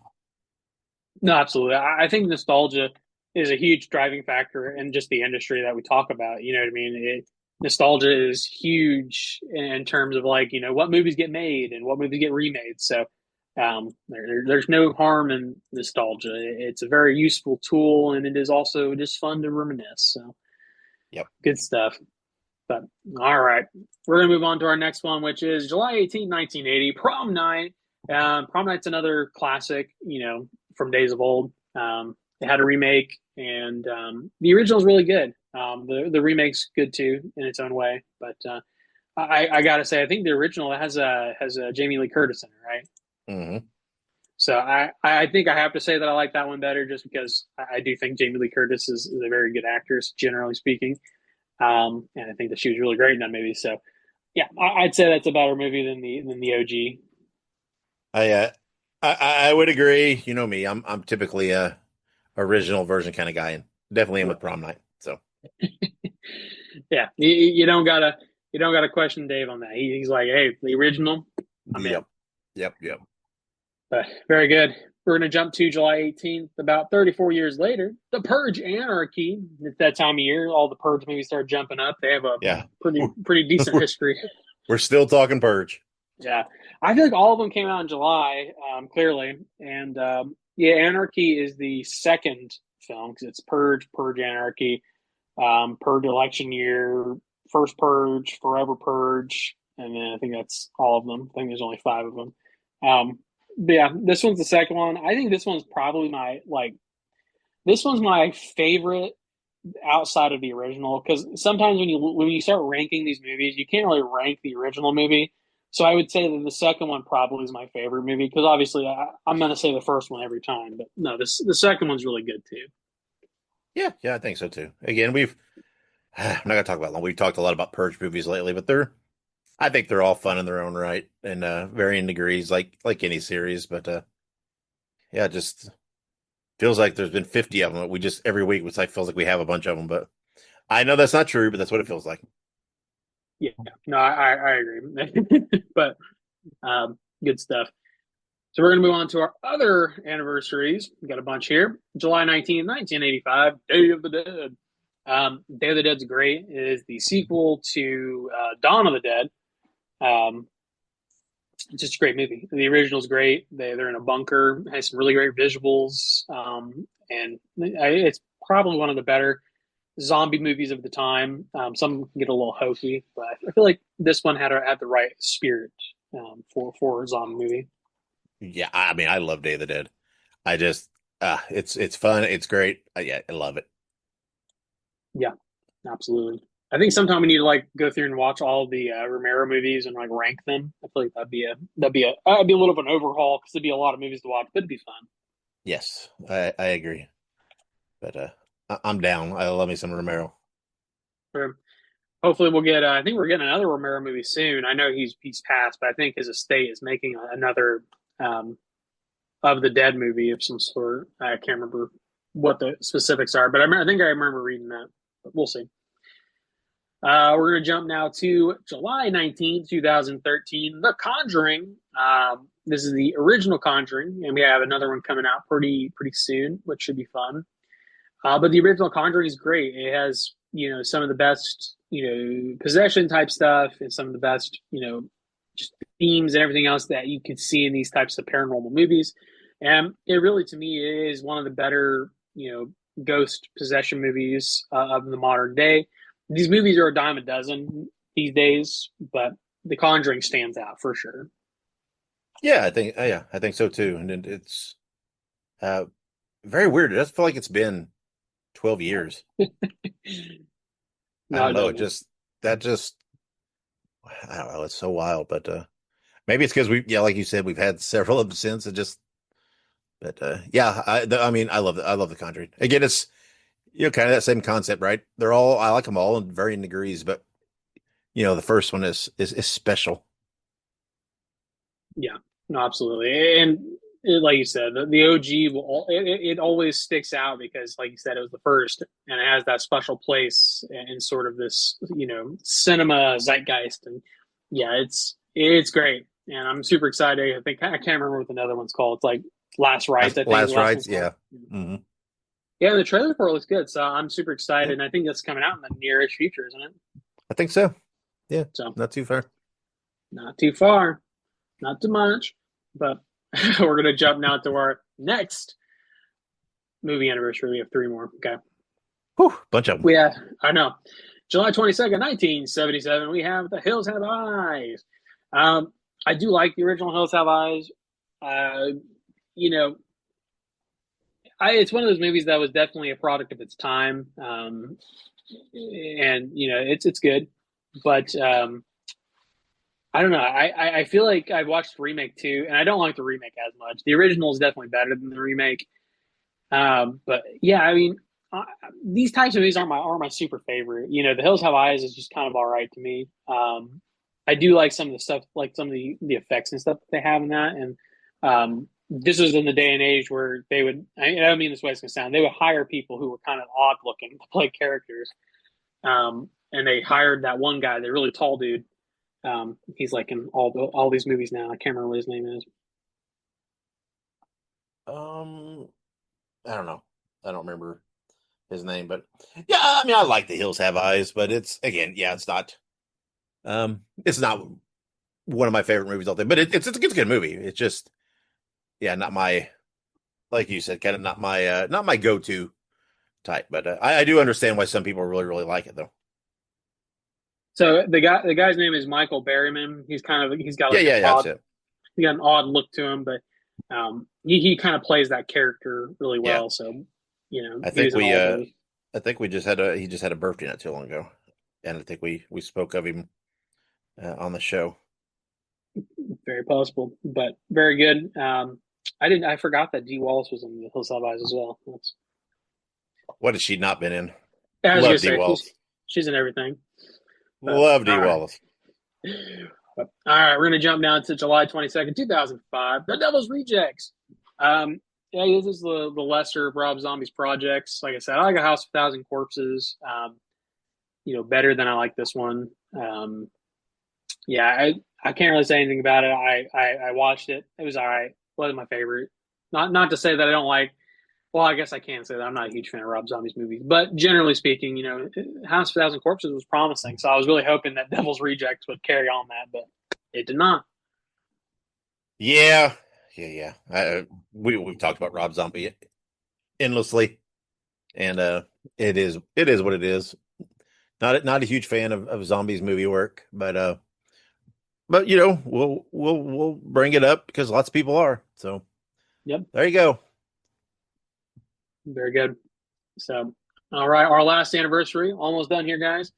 No, absolutely. I think nostalgia is a huge driving factor in just the industry that we talk about. You know what I mean? Nostalgia is huge in terms of like, what movies get made and what movies get remade. So there's no harm in nostalgia. It's a very useful tool, and it is also just fun to reminisce. So Yep. good stuff. But all right, we're gonna move on to our next one, which is July 18th, 1980, Prom Night. Prom Night's another classic, from days of old. It had a remake, and the original is really good. The remake's good too in its own way, but I gotta say, I think the original has a Jamie Lee Curtis in it, right? Hmm. So I think I have to say that I like that one better, just because I do think Jamie Lee Curtis is a very good actress, generally speaking. And I think that she was really great in that movie. So yeah, I'd say that's a better movie than the OG. I uh, I would agree. You know me, I'm typically a original version kind of guy, and definitely am with Prom Night. So Yeah, you don't gotta question Dave on that. He's like, hey, the original, I'm in. yep, yep. But very good. We're going to jump to July 18th, about 34 years later. The Purge Anarchy. It's that time of year. All the Purge movies start jumping up. They have a Yeah, pretty decent we're, history. we're still talking Purge. Yeah, I feel like all of them came out in July, clearly, and yeah, Anarchy is the second film because it's Purge, Purge Anarchy, Purge Election Year, First Purge, Forever Purge, and then I think that's all of them. I think there's only five of them. But yeah, this one's the second one. I think this one's probably this one's my favorite outside of the original, because sometimes when you start ranking these movies, you can't really rank the original movie. So I would say that the second one probably is my favorite movie, because obviously I'm going to say the first one every time, but no, the second one's really good too. Yeah, I think so too. Again, I'm not gonna talk about long. We've talked a lot about Purge movies lately, but I think they're all fun in their own right and varying degrees, like any series. But yeah, it just feels like there's been 50 of them. We just every week, which like feels like we have a bunch of them. But I know that's not true, but that's what it feels like. Yeah, no, I agree, but good stuff. So we're going to move on to our other anniversaries. We got a bunch here. July 19th, 1985, Day of the Dead. Day of the Dead's great. It is the sequel to Dawn of the Dead. Um, it's just a great movie. The original's great. They're in a bunker. It has some really great visuals, and it's probably one of the better zombie movies of the time. Some can get a little hokey, but I feel like this one had the right spirit for a zombie movie. Yeah, I mean, I love Day of the Dead. I just, it's fun. It's great. Yeah, I love it. Yeah, absolutely. I think sometime we need to like go through and watch all of the Romero movies and like rank them. I feel like that'd be a little bit of an overhaul because there'd be a lot of movies to watch, but it'd be fun. Yes, I agree. But I'm down. I love me some Romero. Sure. Hopefully we'll get. I think we're getting another Romero movie soon. I know he's passed, but I think his estate is making another um, of the Dead movie of some sort. I can't remember what the specifics are, but I think I remember reading that. But we'll see. We're going to jump now to July 19th, 2013, The Conjuring. This is the original Conjuring, and we have another one coming out pretty soon, which should be fun. But the original Conjuring is great. It has, some of the best, possession type stuff and some of the best, just themes and everything else that you can see in these types of paranormal movies. And it really, to me, is one of the better, ghost possession movies of the modern day. These movies are a dime a dozen these days, but The Conjuring stands out for sure. Yeah, I think so too. And it's uh very weird. It does feel like it's been 12 years. I No, don't it know. It doesn't. just that just I don't know. It's so wild, but maybe it's because yeah, like you said, we've had several of them since. It just, but yeah, I mean, I love The Conjuring. Again, it's kind of that same concept, right? I like them all in varying degrees, but the first one is special. Yeah, no, absolutely. And like you said, the OG it always sticks out because, like you said, it was the first, and it has that special place in sort of this, cinema zeitgeist. And yeah, it's great, and I'm super excited. I can't remember what another one's called. It's like Last Rites, I think is the Last last one's rides, called. yeah. Hmm. Yeah, and the trailer for it looks good, so I'm super excited, Yeah, and I think that's coming out in the nearest future, isn't it? I think so. Yeah, So not too far. not too far, not too much, but we're gonna jump now to our next movie anniversary. We have three more. Okay. Whew, bunch of them. I know. July 22nd, 1977, we have The Hills Have Eyes. I do like the original Hills Have Eyes. Uh, you know, it's one of those movies that was definitely a product of its time. And it's good. But I don't know. I feel like I've watched the remake too, and I don't like the remake as much. The original is definitely better than the remake. But yeah, I mean, uh, these types of movies aren't my super favorite. The Hills Have Eyes is just kind of all right to me. I do like some of the stuff, like some of the effects and stuff that they have in that. And this was in the day and age where they would. I don't mean this way it's gonna sound. They would hire people who were kind of odd looking to play characters. And they hired that one guy, the really tall dude. He's like in all these movies now. I can't remember what his name is. Um, I don't know. I don't remember his name, but yeah, I mean, I like The Hills Have Eyes, but it's again, yeah, it's not one of my favorite movies all day, but it's a good movie. It's just, yeah, not my, like you said, kind of not my go-to type, but I do understand why some people really like it though. So the guy's name is Michael Berryman. He's got Yeah, like yeah, that's it. he got an odd look to him, but he kind of plays that character really Yeah, well. So I he think was in we all those. I think he just had a birthday not too long ago, and I think we spoke of him on the show. Very possible, but very good. I forgot that Dee Wallace was in the Hills Have Eyes as well. What has she not been in? I was gonna Love D say Wallace. she's in everything. But Love D all right. Wallace. All right, we're gonna jump down to July 22nd, 2005. The Devil's Rejects. Yeah, this is the lesser of Rob Zombie's projects. Like I said, I like A House of a Thousand Corpses. Better than I like this one. Yeah, I can't really say anything about it. I watched it. It was all right. Wasn't my favorite. Not to say that I don't like. Well, I guess I can say that I'm not a huge fan of Rob Zombie's movies, but generally speaking, House of a Thousand Corpses was promising. So I was really hoping that Devil's Rejects would carry on that, but it did not. Yeah, yeah. We've talked about Rob Zombie endlessly, and it is what it is. Not a huge fan of Zombies movie work, but we'll bring it up because lots of people are. So Yep, there you go. very good. So, all right, our last anniversary, almost done here, guys.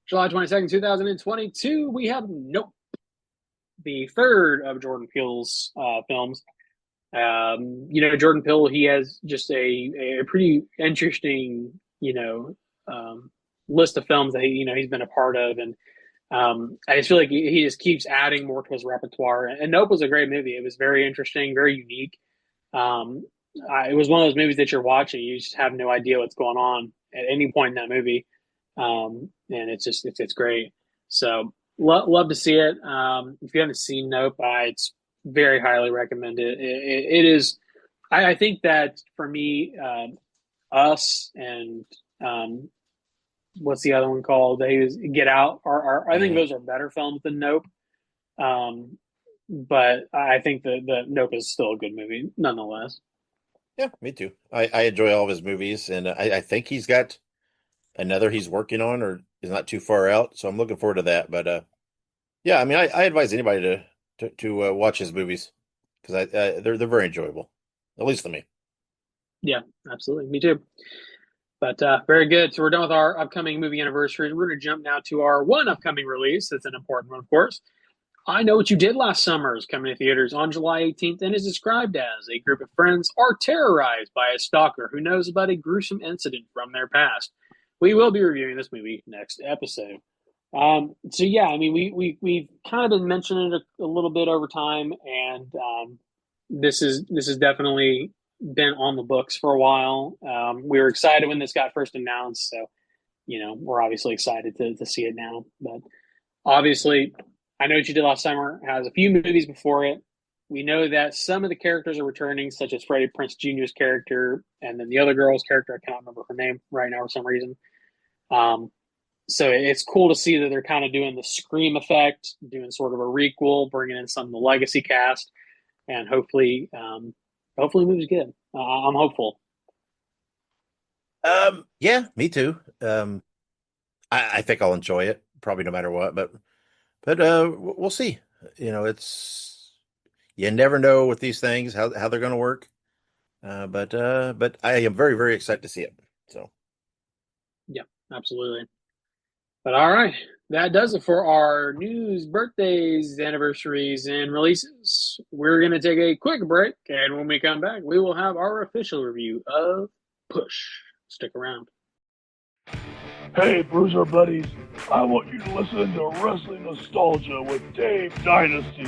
July 22nd, 2022, we have Nope, the third of Jordan Peele's films. Jordan Peele, he has just a pretty interesting, list of films that he's been a part of, and I just feel like he just keeps adding more to his repertoire. And Nope was a great movie. It was very interesting, very unique. Um, it was one of those movies that you're watching, you just have no idea what's going on at any point in that movie. And it's great. So love to see it. If you haven't seen Nope, it's very highly recommended. It is. I think that for me, Us and um, what's the other one called? Get Out are I think Mhm. those are better films than Nope. Um, but I think the Nope is still a good movie nonetheless. Yeah, me too. I enjoy all of his movies, and I think he's got another he's working on, or is not too far out. So I'm looking forward to that. But yeah, I mean, I advise anybody to watch his movies because they're very enjoyable, at least to me. Yeah, absolutely. Me too. But very good. So we're done with our upcoming movie anniversaries. We're going to jump now to our one upcoming release. That's an important one, of course. I Know What You Did Last Summer is coming to theaters on July 18th and is described as a group of friends are terrorized by a stalker who knows about a gruesome incident from their past. We will be reviewing this movie next episode. So yeah, I mean, we've kind of been mentioning it a little bit over time, and this is definitely been on the books for a while. We were excited when this got first announced, so we're obviously excited to see it now. But obviously, I Know What You Did Last Summer has a few movies before it. We know that some of the characters are returning, such as Freddie Prinze Jr.'s character, and then the other girl's character. I cannot remember her name right now for some reason. Um, so it's cool to see that they're kind of doing the Scream effect, doing sort of a requel, bringing in some of the legacy cast, and hopefully the movie's good. I'm hopeful. Yeah, me too. I think I'll enjoy it, probably no matter what. But we'll see. It's you never know with these things how they're going to work. But I am very very excited to see it. So. Yeah, absolutely. But all right, that does it for our news, birthdays, anniversaries, and releases. We're going to take a quick break, and when we come back, we will have our official review of Push. Stick around. Hey, Bruiser buddies, I want you to listen to Wrestling Nostalgia with Dave Dynasty.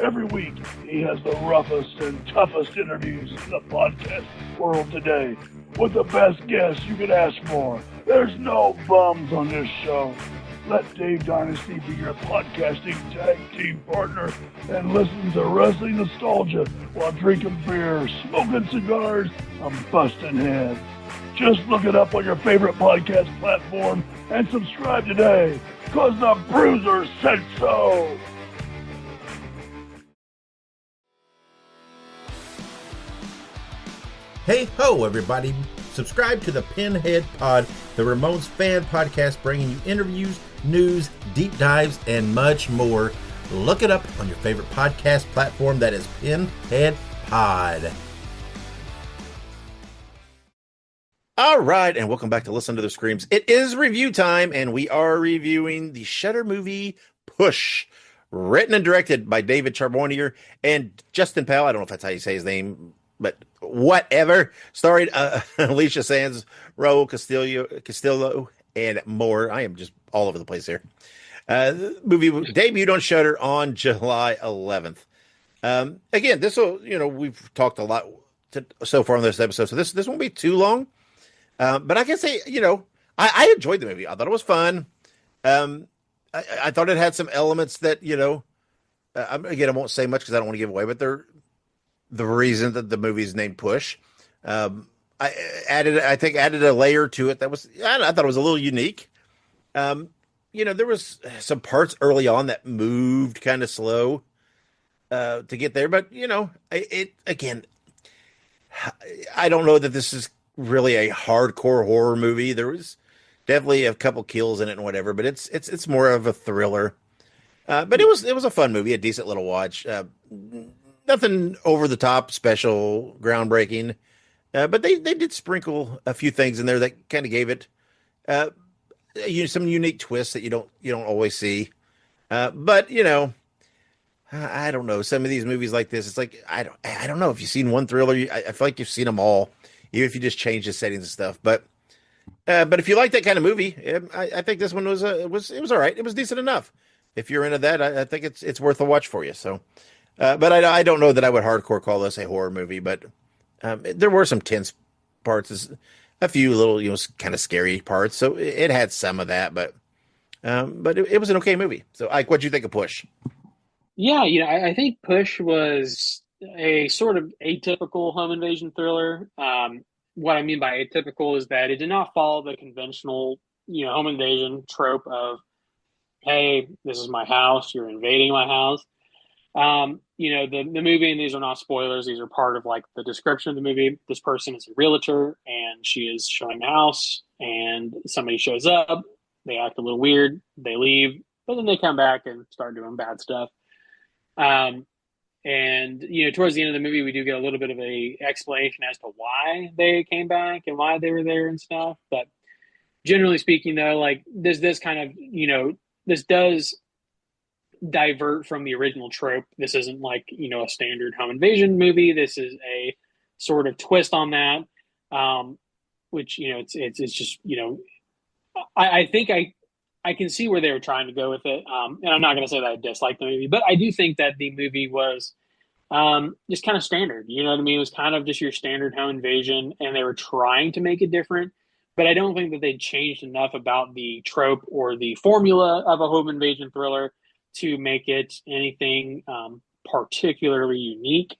Every week, he has the roughest and toughest interviews in the podcast world today, with the best guests you could ask for. There's no bums on this show. Let Dave Dynasty be your podcasting tag team partner and listen to Wrestling Nostalgia while drinking beer, smoking cigars, and busting heads. Just look it up on your favorite podcast platform and subscribe today, cause the Bruiser said so. Hey ho, everybody. Subscribe to the Pinhead Pod, the Ramones fan podcast bringing you interviews, news, deep dives, and much more. Look it up on your favorite podcast platform. That is Pinhead Pod. All right, and welcome back to Listen to the Screams. It is review time, and we are reviewing the Shudder movie Push, written and directed by David Charbonnier and Justin Powell. I don't know if that's how you say his name, but whatever. Starring Alicia Sands, Raul Castillo, and more. I am just all over the place here. The movie debuted on Shudder on July 11th. Again, this will, we've talked a lot so far on this episode, so this won't be too long. But I can say, I enjoyed the movie. I thought it was fun. I thought it had some elements that, again, I won't say much because I don't want to give away, but they're the reason that the movie is named Push. I think added a layer to it that was, I thought it was a little unique. There was some parts early on that moved kind of slow to get there, but again, I don't know that this is really a hardcore horror movie. There was definitely a couple kills in it and whatever, but it's more of a thriller. But it was a fun movie, a decent little watch. Nothing over the top, special, groundbreaking. But they did sprinkle a few things in there that kind of gave it uh, some unique twists that you don't always see. But I don't know. Some of these movies like this, it's like I don't know if you've seen one thriller. I feel like you've seen them all, even if you just change the settings and stuff. But if you like that kind of movie, I think this one was all right. It was decent enough. If you're into that, I think it's worth a watch for you. So, but I don't know that I would hardcore call this a horror movie. But there were some tense parts. a few little, kind of scary parts. So it had some of that, but it was an okay movie. So, Ike, what'd you think of Push? Yeah, I think Push was a sort of atypical home invasion thriller. What I mean by atypical is that it did not follow the conventional, home invasion trope of, hey, this is my house, you're invading my house. The movie, and these are not spoilers, these are part of like the description of the movie. This person is a realtor and she is showing the house, and somebody shows up, they act a little weird, they leave, but then they come back and start doing bad stuff. Um, and towards the end of the movie, we do get a little bit of a explanation as to why they came back and why they were there and stuff. But generally speaking, though, like this kind of this does divert from the original trope. This isn't like a standard home invasion movie. This is a sort of twist on that, which it's just I think I can see where they were trying to go with it. And I'm not going to say that I dislike the movie, but I do think that the movie was just kind of standard. You know what I mean? It was kind of just your standard home invasion, and they were trying to make it different. But I don't think that they changed enough about the trope or the formula of a home invasion thriller to make it anything particularly unique.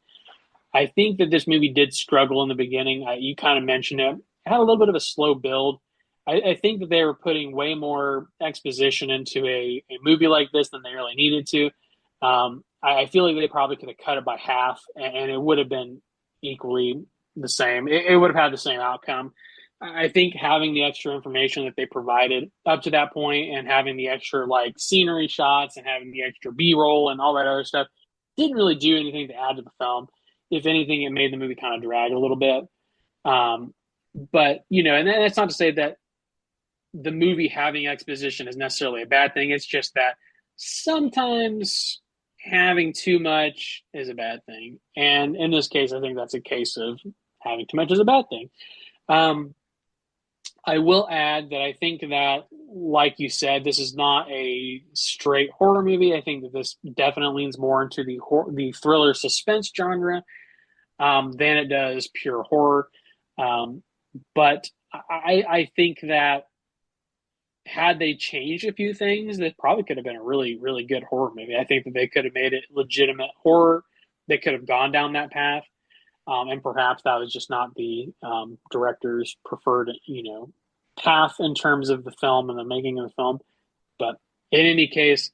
I think that this movie did struggle in the beginning. You kind of mentioned it. It had a little bit of a slow build. I think that they were putting way more exposition into a movie like this than they really needed to. I feel like they probably could have cut it by half, and it would have been equally the same. It would have had the same outcome. I think having the extra information that they provided up to that point, and having the extra like scenery shots and having the extra B-roll and all that other stuff didn't really do anything to add to the film. If anything, it made the movie kind of drag a little bit. But and that's not to say that the movie having exposition is necessarily a bad thing. It's just that sometimes having too much is a bad thing. And in this case, I think that's a case of having too much is a bad thing. I will add that I think that, like you said, this is not a straight horror movie. I think that this definitely leans more into the thriller suspense genre than it does pure horror. But I think that had they changed a few things, that probably could have been a really, really good horror movie. I think that they could have made it legitimate horror. They could have gone down that path. And perhaps that was just not the director's preferred, path in terms of the film and the making of the film. But in any case,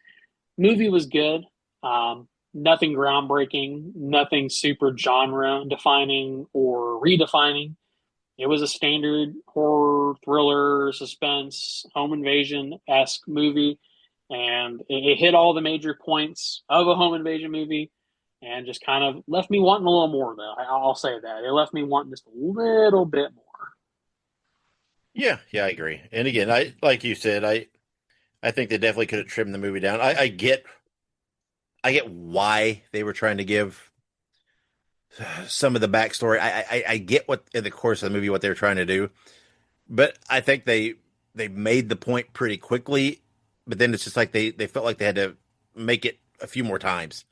movie was good. Nothing groundbreaking, nothing super genre defining or redefining. It was a standard horror, thriller, suspense, home invasion-esque movie, and it hit all the major points of a home invasion movie, and just kind of left me wanting a little more, though. I'll say that. It left me wanting just a little bit more. Yeah, I agree. And again, I like you said, I think they definitely could have trimmed the movie down. I get why they were trying to give some of the backstory. I get what in the course of the movie what they were trying to do, but I think they made the point pretty quickly. But then it's just like they felt like they had to make it a few more times.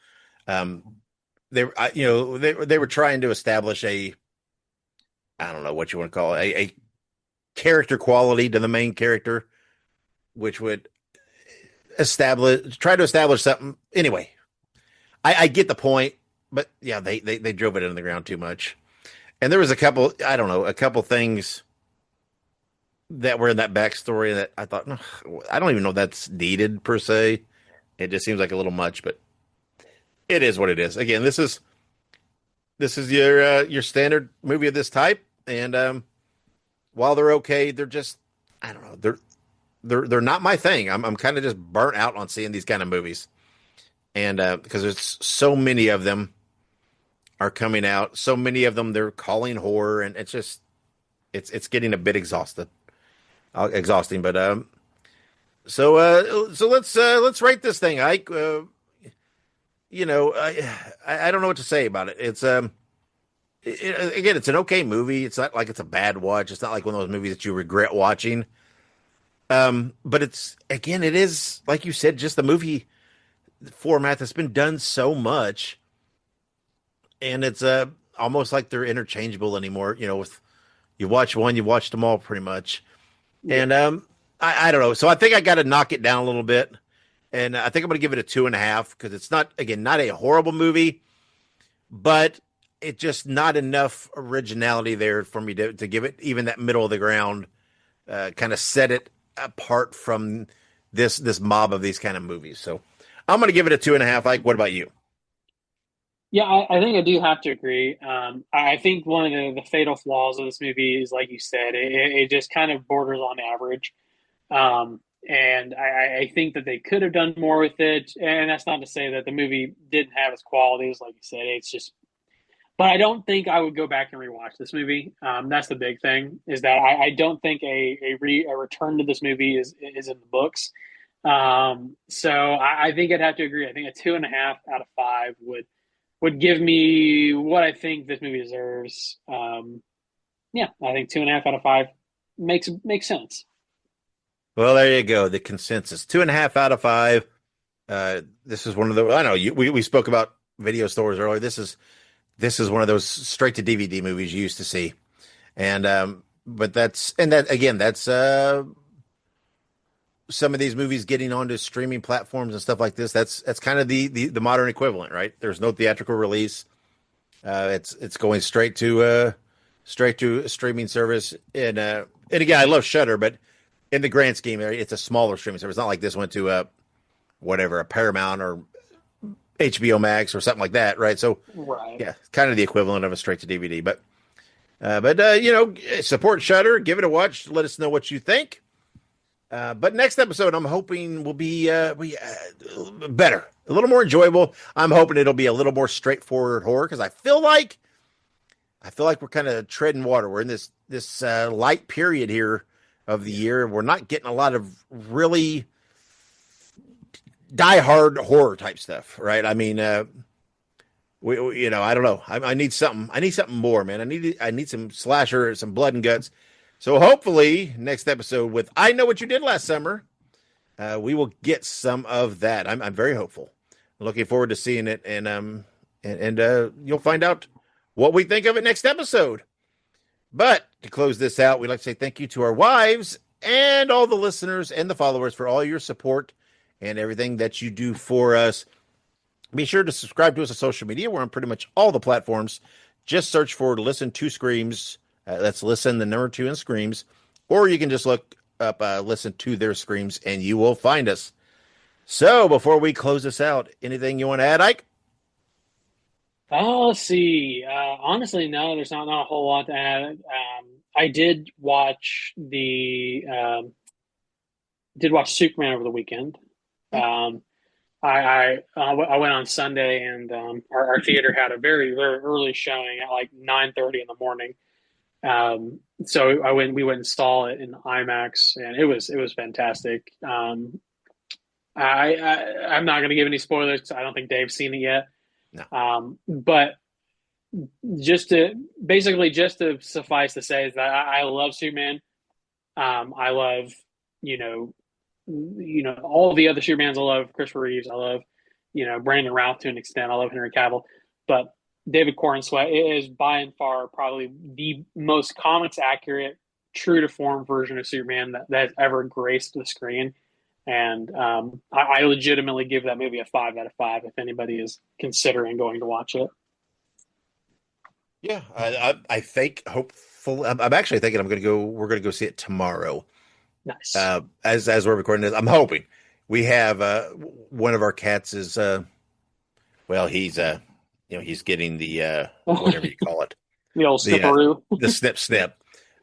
They were trying to establish a, I don't know what you want to call it, a character quality to the main character, which would try to establish something. Anyway, I get the point, but yeah, they drove it into the ground too much. And there was a couple things that were in that backstory that I thought, no, I don't even know if that's needed per se. It just seems like a little much, but it is what it is. Again, this is your standard movie of this type, and while they're okay, they're just, I don't know, they're not my thing. I'm kind of just burnt out on seeing these kind of movies, and because there's so many of them are coming out, so many of them they're calling horror, and it's just it's getting a bit exhausting. But so let's rate this thing, Ike. I don't know what to say about it. Again, it's an okay movie. It's not like it's a bad watch. It's not like one of those movies that you regret watching. But it is, like you said, just the movie format that's been done so much, and it's almost like they're interchangeable anymore. With You watch one, you watched them all pretty much. Yeah. And I don't know. So I think I got to knock it down a little bit. And I think I'm going to give it a 2.5 because it's not, again, not a horrible movie, but it's just not enough originality there for me to give it even that middle of the ground, kind of set it apart from this mob of these kind of movies. So I'm going to give it a 2.5. Like, what about you? Yeah, I think I do have to agree. I think one of the fatal flaws of this movie is, like you said, it just kind of borders on average. And I think that they could have done more with it. And that's not to say that the movie didn't have its qualities, like you said. It's just, but I don't think I would go back and rewatch this movie. That's the big thing, is that I don't think a return to this movie is in the books. So I think I'd have to agree. I think a 2.5 out of 5 would give me what I think this movie deserves. Yeah, I think 2.5 out of 5 makes sense. Well, there you go. The consensus 2.5 out of 5. This is one of the, I know we spoke about video stores earlier. This is one of those straight to DVD movies you used to see. And, but that again, that's, some of these movies getting onto streaming platforms and stuff like this. That's kind of the modern equivalent, right? There's no theatrical release. It's going straight to a streaming service. And again, I love Shudder, but in the grand scheme, it's a smaller streaming service. It's not like this went to a Paramount or HBO Max or something like that, right? So Right. yeah, kind of the equivalent of a straight to DVD. But support Shudder, give it a watch. Let us know what you think. But next episode, I'm hoping will be better, a little more enjoyable. I'm hoping it'll be a little more straightforward horror because I feel like we're kind of treading water. We're in this light period here of the year. We're not getting a lot of really die-hard horror type stuff, right? I mean, I don't know. I need something. I need something more, man. I need some slasher, some blood and guts. So hopefully next episode with I Know What You Did Last Summer, we will get some of that. I'm very hopeful. Looking forward to seeing it, and you'll find out what we think of it next episode. But to close this out, we'd like to say thank you to our wives and all the listeners and the followers for all your support and everything that you do for us. Be sure to subscribe to us on social media. We're on pretty much all the platforms. Just search for Listen to Screams. That's Listen, the number 2 in Screams. Or you can just look up Listen to Their Screams, and you will find us. So before we close this out, anything you want to add, Ike? Oh, let's see. Honestly, no, there's not a whole lot to add. I did watch Superman over the weekend. Um, I went on Sunday, and our theater had a very very early showing at like 9:30 in the morning. So we went and saw it in IMAX, and it was fantastic. I'm not going to give any spoilers. I don't think Dave's seen it yet. No. But just to suffice to say is that I love Superman. I love, you know, all the other Supermans. I love Christopher Reeves. I love, Brandon Routh to an extent. I love Henry Cavill, but David Corenswet is by and far probably the most comics accurate, true to form version of Superman that has ever graced the screen. And I legitimately give that movie a 5 out of 5 if anybody is considering going to watch it. Yeah, I think hopefully I'm actually thinking we're gonna go see it tomorrow. Nice. As we're recording this, I'm hoping we have one of our cats is well, he's getting the whatever you call it, The old the snipperoo. the snip,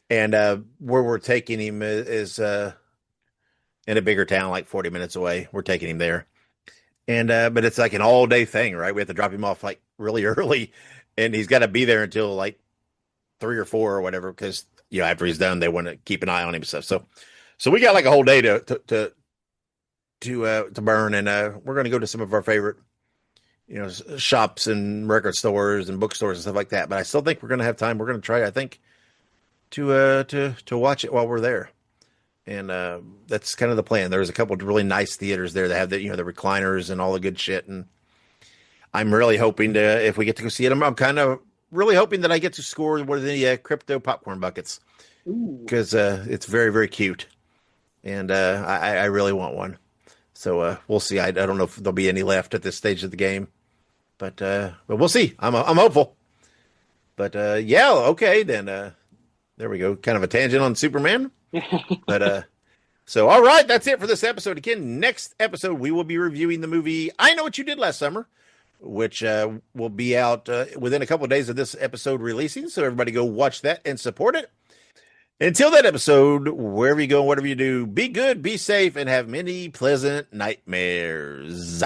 and where we're taking him is in a bigger town, like 40 minutes away. We're taking him there, and but it's like an all day thing, right? We have to drop him off like really early, and he's got to be there until like 3 or 4 or whatever, because after he's done, they want to keep an eye on him and stuff. So we got like a whole day to burn, and we're going to go to some of our favorite shops and record stores and bookstores and stuff like that. But I still think we're going to have time. We're going to try, I think, to watch it while we're there, and that's kind of the plan. There's a couple of really nice theaters there that have the recliners and all the good shit, and I'm really hoping to, if we get to go see it, I'm kind of really hoping that I get to score one of the crypto popcorn buckets Ooh. because it's very, very cute. And I really want one. So we'll see. I don't know if there'll be any left at this stage of the game, but we'll see. I'm hopeful. But yeah, okay then. There we go. Kind of a tangent on Superman. But so all right, that's it for this episode. Again, next episode we will be reviewing the movie I Know What You Did Last Summer, which will be out within a couple of days of this episode releasing. So everybody go watch that and support it. Until that episode, wherever you go, whatever you do, be good, be safe, and have many pleasant nightmares.